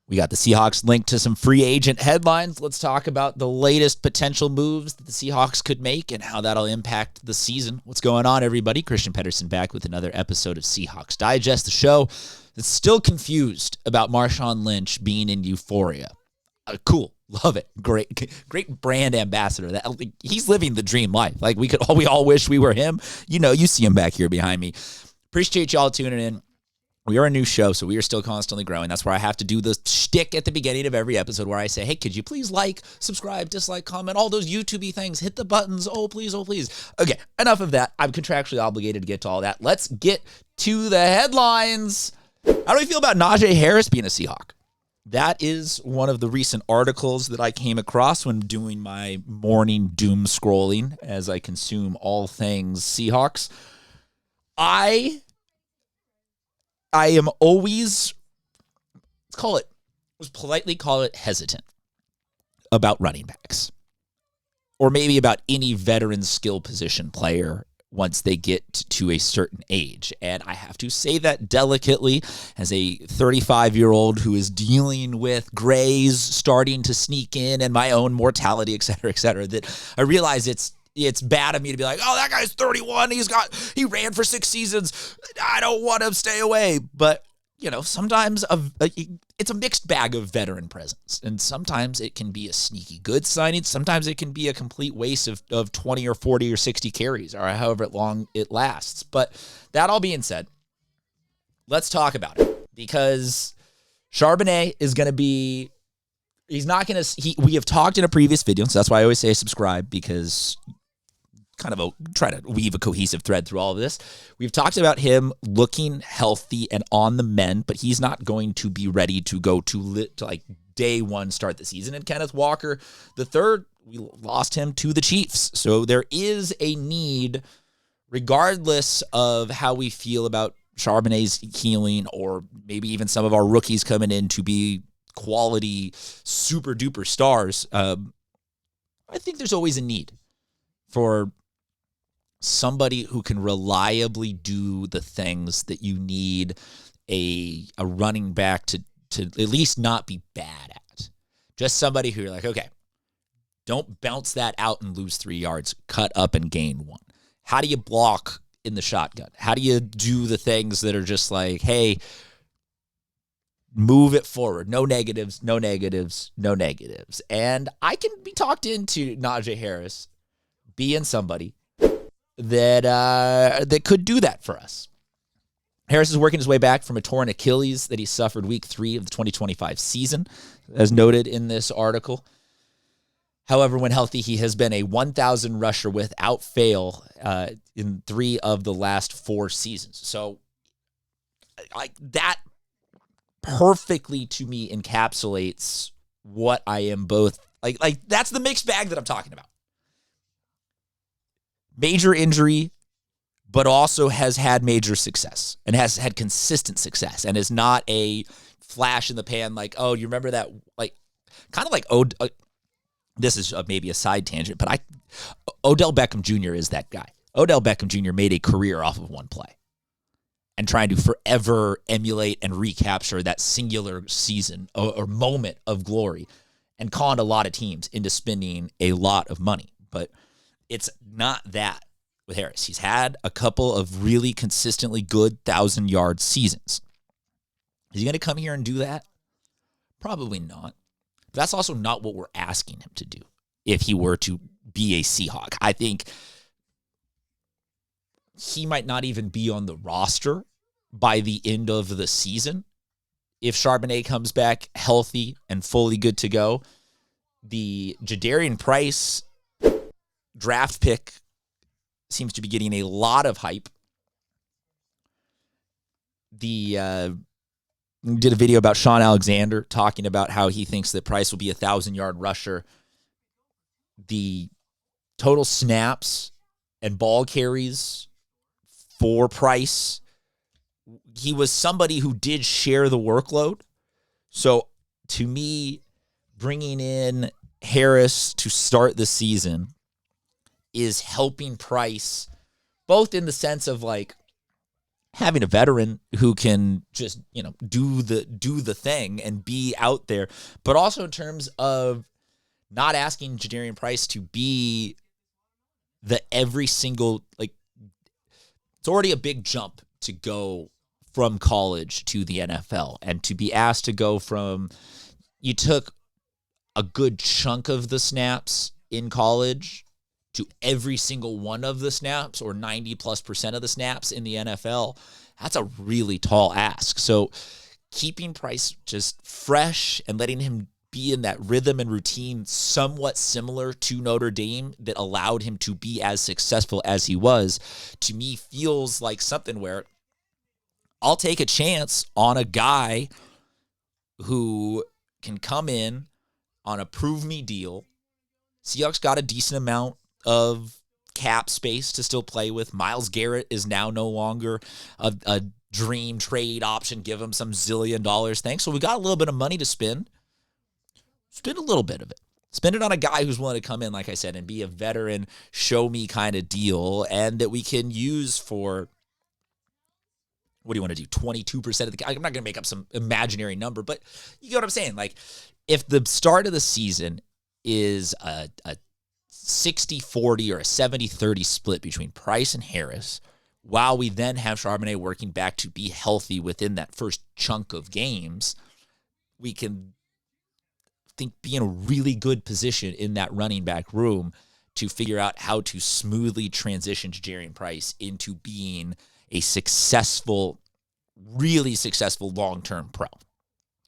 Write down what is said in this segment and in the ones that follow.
We got the Seahawks linked to some free agent headlines. Let's talk about the latest potential moves that the Seahawks could make and how that'll impact the season. What's going on, everybody? Christian Pedersen back with another episode of Seahawks Digest, the show that's still confused about Marshawn Lynch being in Euphoria. Cool. Love it. Great brand ambassador. He's living the dream life. Like we all wish we were him. You know, you see him back here behind me. Appreciate y'all tuning in. We are a new show, so we are still constantly growing. That's where I have to do the shtick at the beginning of every episode where I say, hey, could you please like, subscribe, dislike, comment, all those YouTube-y things. Hit the buttons. Oh, please, oh, please. Okay, enough of that. I'm contractually obligated to get to all that. Let's get to the headlines. How do we feel about Najee Harris being a Seahawk? That is one of the recent articles that I came across when doing my morning doom scrolling as I consume all things Seahawks. I am always, let's politely call it hesitant about running backs. Or maybe about any veteran skill position player once they get to a certain age. And I have to say that delicately as a 35-year-old who is dealing with grays starting to sneak in and my own mortality, et cetera, that I realize it's bad of me to be like, oh, that guy's 31. He ran for 6 seasons. I don't want to stay away. But, you know, sometimes it's a mixed bag of veteran presence. And sometimes it can be a sneaky good signing. Sometimes it can be a complete waste of 20 or 40 or 60 carries or however long it lasts. But that all being said, let's talk about it. Because Charbonnet is going to be, we have talked in a previous video, so that's why I always say subscribe, because try to weave a cohesive thread through all of this. We've talked about him looking healthy and on the mend, but he's not going to be ready to go to like day one start the season. And Kenneth Walker, the third, we lost him to the Chiefs. So there is a need, regardless of how we feel about Charbonnet's healing or maybe even some of our rookies coming in to be quality super duper stars. I think there's always a need for somebody who can reliably do the things that you need a running back to at least not be bad at. Just somebody who you're like, okay, don't bounce that out and lose 3 yards, cut up and gain 1. How do you block in the shotgun? How do you do the things that are just like, hey, move it forward. No negatives, no negatives, no negatives. And I can be talked into Najee Harris being somebody that could do that for us. Harris is working his way back from a torn Achilles that he suffered week 3 of the 2025 season, as noted in this article. However, when healthy, he has been a 1,000 rusher without fail in 3 of the last 4 seasons. So that perfectly, to me, encapsulates what I am both like that's the mixed bag that I'm talking about. Major injury, but also has had major success and has had consistent success and is not a flash in the pan like, oh, you remember that, like, kind of like, this is maybe a side tangent, but Odell Beckham Jr. is that guy. Odell Beckham Jr. made a career off of one play and trying to forever emulate and recapture that singular season or moment of glory and conned a lot of teams into spending a lot of money. But it's not that with Harris. He's had a couple of really consistently good 1,000-yard seasons. Is he going to come here and do that? Probably not. But that's also not what we're asking him to do if he were to be a Seahawk. I think he might not even be on the roster by the end of the season. If Charbonnet comes back healthy and fully good to go, the Jadarian Price draft pick seems to be getting a lot of hype. Did a video about Sean Alexander talking about how he thinks that Price will be 1,000-yard rusher. The total snaps and ball carries for Price, he was somebody who did share the workload. So to me, bringing in Harris to start the season is helping Price, both in the sense of like having a veteran who can just, do the thing and be out there, but also in terms of not asking Jadarian Price to be the every single, it's already a big jump to go from college to the NFL, and to be asked to go from, you took a good chunk of the snaps in college to every single one of the snaps, or 90+% of the snaps in the NFL, that's a really tall ask. So keeping Price just fresh and letting him be in that rhythm and routine somewhat similar to Notre Dame that allowed him to be as successful as he was, to me feels like something where I'll take a chance on a guy who can come in on a prove-me deal. Seahawks got a decent amount of cap space to still play with. Myles Garrett is now no longer a dream trade option. Give him some zillion dollars. Thanks. So we got a little bit of money to spend. Spend a little bit of it. Spend it on a guy who's willing to come in, like I said, and be a veteran, show me kind of deal, and that we can use for, what do you want to do, 22% of the guy? I'm not going to make up some imaginary number, but you get what I'm saying. Like, if the start of the season is a 60-40 or a 70-30 split between Price and Harris, while we then have Charbonnet working back to be healthy within that first chunk of games, we can be in a really good position in that running back room to figure out how to smoothly transition Jadarian Price into being a successful, really successful long-term pro.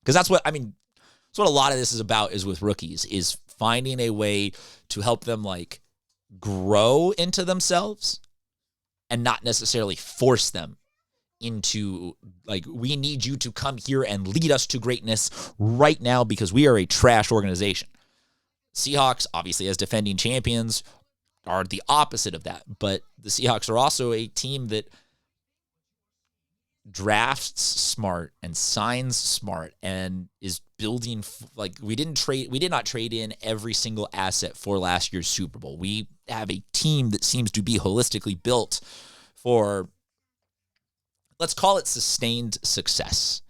Because that's what a lot of this is about, is with rookies, is finding a way to help them grow into themselves and not necessarily force them into, we need you to come here and lead us to greatness right now because we are a trash organization. Seahawks, obviously, as defending champions, are the opposite of that. But the Seahawks are also a team that drafts smart and signs smart and is building, we did not trade in every single asset for last year's Super Bowl. We have a team that seems to be holistically built for, let's call it, sustained success.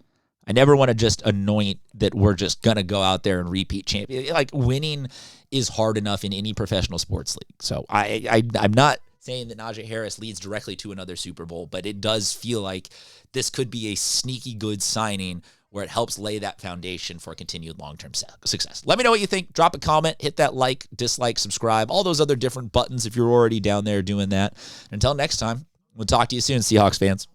I never want to just anoint that we're just going to go out there and repeat champion. Winning is hard enough in any professional sports league. So I'm not saying that Najee Harris leads directly to another Super Bowl, but it does feel like this could be a sneaky good signing where it helps lay that foundation for continued long-term success. Let me know what you think. Drop a comment, hit that like, dislike, subscribe, all those other different buttons if you're already down there doing that. Until next time, we'll talk to you soon, Seahawks fans.